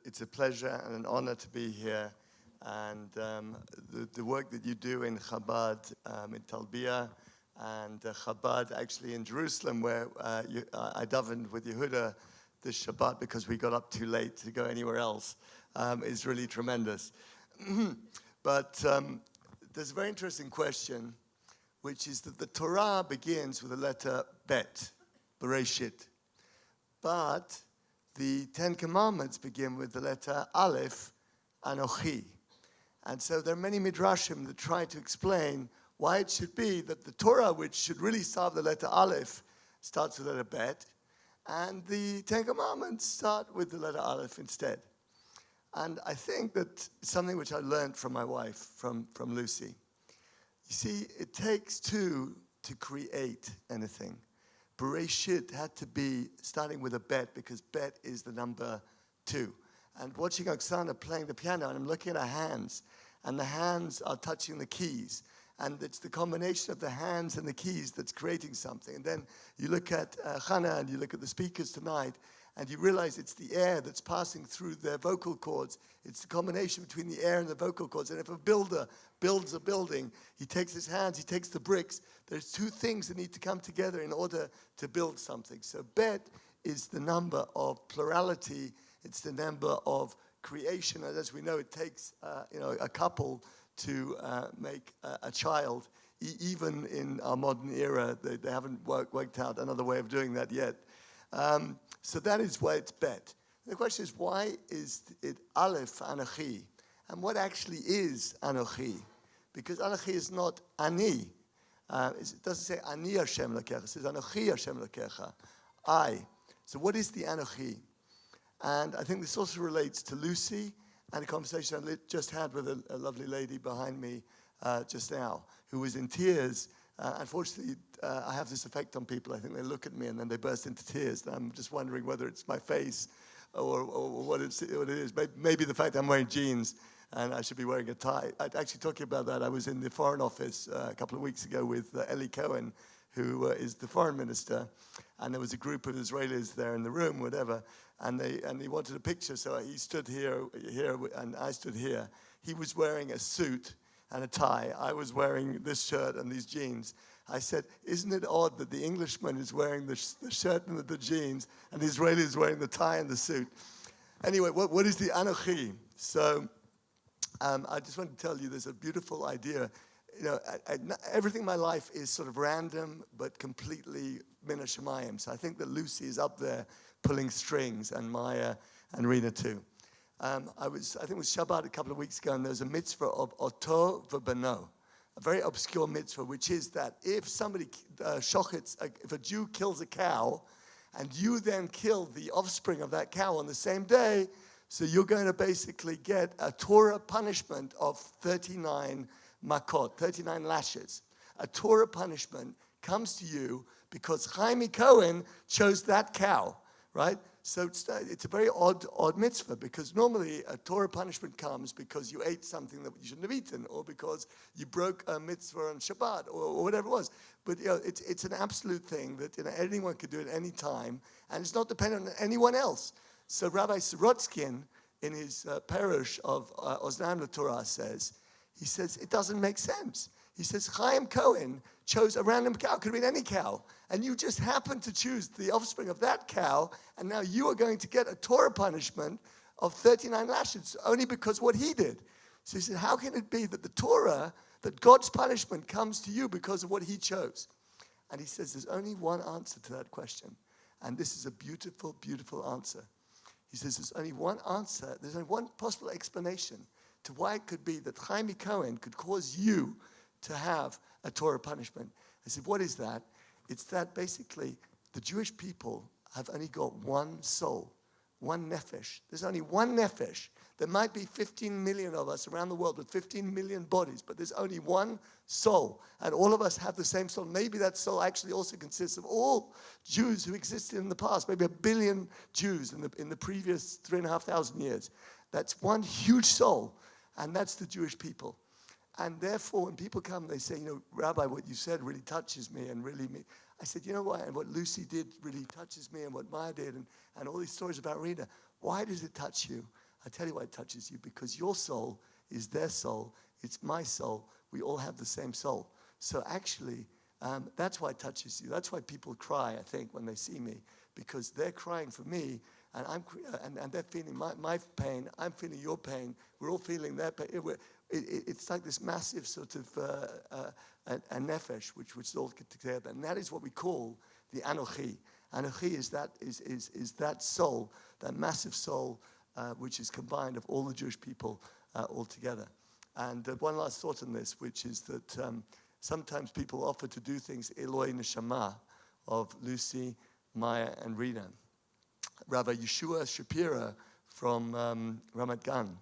it's a pleasure and an honor to be here. And the work that you do in Chabad in Talbiya and Chabad actually in Jerusalem, where I davened with Yehuda this Shabbat because we got up too late to go anywhere else, is really tremendous. But there's a very interesting question, which is that the Torah begins with the letter Bet, Bereshit. But the Ten Commandments begin with the letter Aleph, Anochi. And so there are many midrashim that try to explain why it should be that the Torah, which should really start with the letter Aleph, starts with the letter Bet, and the Ten Commandments start with the letter Aleph instead. And I think that it's something which I learned from my wife, from Lucy. You see, it takes two to create anything. Bereshit had to be starting with a Bet, because Bet is the number 2. And watching Oksana playing the piano, and I'm looking at her hands, and the hands are touching the keys. And it's the combination of the hands and the keys that's creating something. And then you look at Hannah, and you look at the speakers tonight, and you realize it's the air that's passing through their vocal cords. It's the combination between the air and the vocal cords. And if a builder builds a building, he takes his hands, he takes the bricks. There's two things that need to come together in order to build something. So Bet is the number of plurality. It's the number of creation. And as we know, it takes a couple to make a child. Even in our modern era, they haven't worked out another way of doing that yet. So that is why it's Bet. The question is, why is it Aleph Anochi? And what actually is Anochi? Because Anochi is not Ani. It doesn't say Ani Hashem Lakecha. It says Anochi Hashem Lakecha. I. So what is the Anochi? And I think this also relates to Lucy and a conversation I just had with a lovely lady behind me just now, who was in tears. Unfortunately, I have this effect on people. I think they look at me and then they burst into tears. And I'm just wondering whether it's my face or what it is. Maybe the fact that I'm wearing jeans and I should be wearing a tie. Actually, talking about that, I was in the Foreign Office a couple of weeks ago with Eli Cohen, who is the foreign minister, and there was a group of Israelis there in the room, whatever, and he wanted a picture, so he stood here, and I stood here. He was wearing a suit and a tie. I was wearing this shirt and these jeans. I said, isn't it odd that the Englishman is wearing the shirt and the jeans, and the Israeli is wearing the tie and the suit? Anyway, what is the Anochi? So I just want to tell you there's a beautiful idea. You know, everything in my life is sort of random, but completely min hashamayim. So I think that Lucy is up there pulling strings, and Maia and Rina too. I think it was Shabbat a couple of weeks ago, and there was a mitzvah of Oto v'Bano, a very obscure mitzvah, which is that if somebody if a Jew kills a cow, and you then kill the offspring of that cow on the same day, so you're going to basically get a Torah punishment of 39 makot, 39 lashes. A Torah punishment comes to you because Chaim Cohen chose that cow, right? So it's a very odd mitzvah, because normally a Torah punishment comes because you ate something that you shouldn't have eaten, or because you broke a mitzvah on Shabbat, or whatever it was. But it's an absolute thing that anyone could do at any time, and it's not dependent on anyone else. So Rabbi Sorotskin, in his parish of Oznaim LaTorah, says it doesn't make sense. He says Chaim Cohen chose a random cow, could have been any cow, and you just happened to choose the offspring of that cow, and now you are going to get a Torah punishment of 39 lashes only because what he did. So he said, how can it be that the Torah, that God's punishment comes to you because of what he chose? And he says there's only one answer to that question, and this is a beautiful, beautiful answer. He says there's only one answer, there's only one possible explanation to why it could be that Chaim Cohen could cause you to have a Torah punishment. I said, what is that? It's that basically the Jewish people have only got one soul, one nefesh. There's only one nefesh. There might be 15 million of us around the world with 15 million bodies, but there's only one soul. And all of us have the same soul. Maybe that soul actually also consists of all Jews who existed in the past, maybe 1 billion Jews in the previous 3,500 years. That's one huge soul, and that's the Jewish people. And therefore, when people come, they say, Rabbi, what you said really touches me and really me. I said, you know what? And what Lucy did really touches me, and what Maia did, and all these stories about Rina. Why does it touch you? I tell you why it touches you, because your soul is their soul. It's my soul. We all have the same soul. So actually, that's why it touches you. That's why people cry, I think, when they see me, because they're crying for me, and and they're feeling my pain. I'm feeling your pain. We're all feeling their pain. It's like this massive sort of a nefesh, which is all together, and that is what we call the anochi. Anochi is that soul, that massive soul, which is combined of all the Jewish people all together. And one last thought on this, which is that sometimes people offer to do things Eloi Neshama of Lucy, Maia, and Rina. Rabbi Yeshua Shapira from Ramat Gan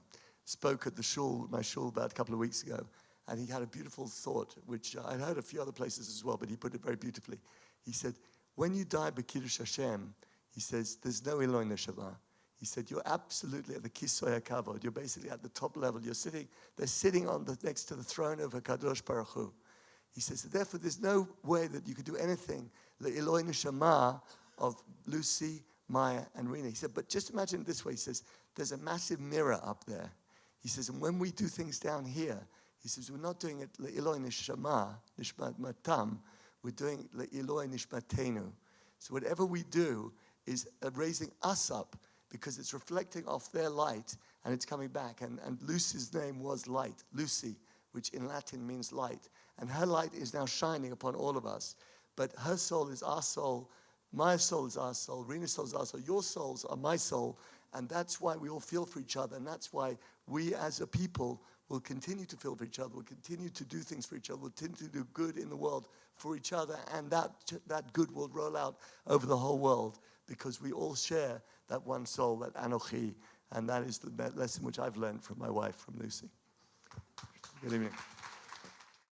spoke at the shul, my shul, about a couple of weeks ago, and he had a beautiful thought, which I'd heard a few other places as well, but he put it very beautifully. He said, when you die b'Kiddush Hashem, he says, there's no Eloi Neshama. He said, you're absolutely at the Kisoy HaKavod. You're basically at the top level. They're sitting next to the throne of HaKadosh Baruch Hu. He says, therefore, there's no way that you could do anything, the Eloi Neshama of Lucy, Maia, and Rina. He said, but just imagine it this way. He says, there's a massive mirror up there. He says, and when we do things down here, he says, we're not doing it Eloi Neshama, Nishmat Matam, we're doing Eloi Nishmatenu. So whatever we do is raising us up, because it's reflecting off their light and it's coming back. And Lucy's name was Light, Lucy, which in Latin means light. And her light is now shining upon all of us. But her soul is our soul, my soul is our soul, Rina's soul is our soul, your souls are my soul. And that's why we all feel for each other. And that's why we as a people will continue to feel for each other, will continue to do things for each other, will continue to do good in the world for each other. And that good will roll out over the whole world, because we all share that one soul, that Anochi. And that is the lesson which I've learned from my wife, from Lucy. Good evening.